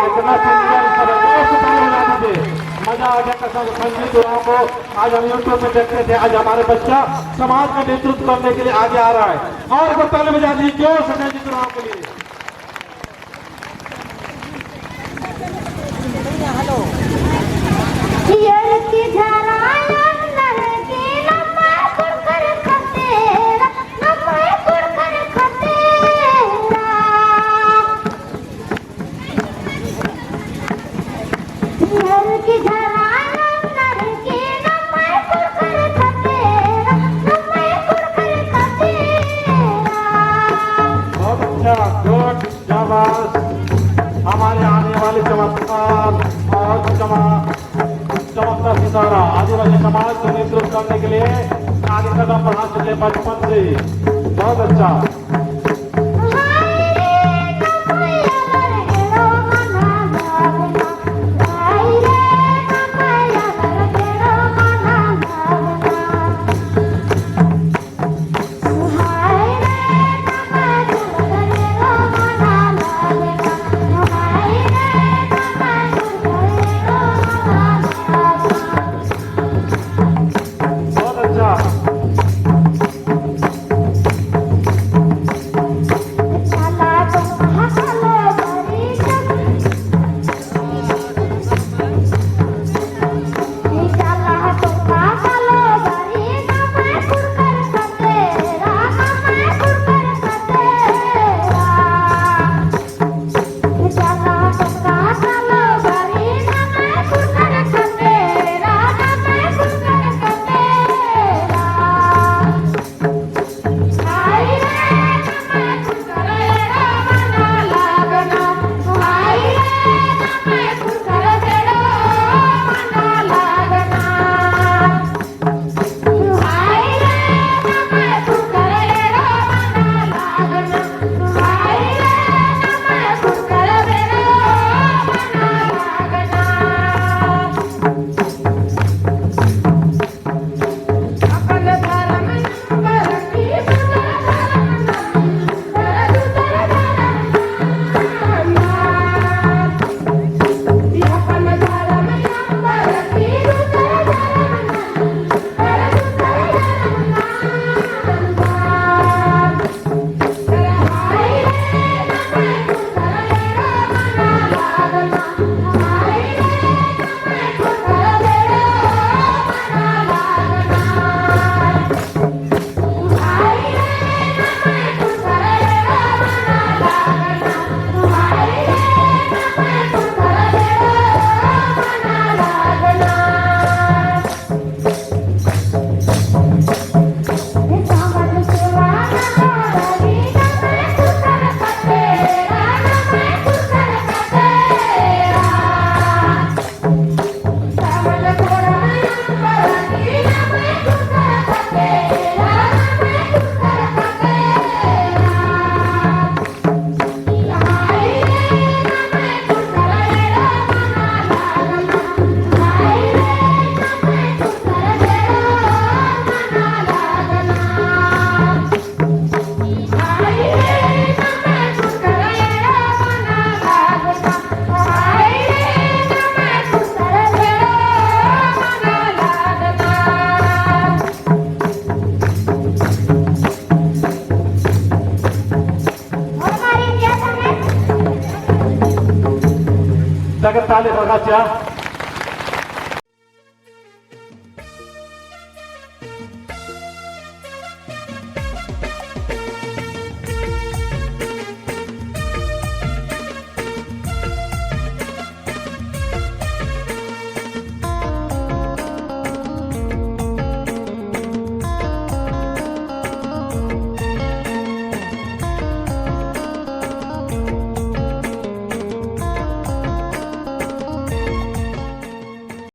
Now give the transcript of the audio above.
इतना सुंदर सर्वोच्च तालीम दे मजा आ गया कसम संजीत राव को आज हम यूट्यूब पे देखते थे। आज हमारे बच्चा समाज का नेतृत्व करने के लिए आगे आ रहा है और वो ताली बजा दी जोर से संजीत राव के लिए। हमारे आने वाले चमत्कार और चमकता सितारा आदिवासी समाज को नेतृत्व करने के लिए आगे कदम बढ़ा चुके बचपन से। बहुत अच्छा। Talia Ragazza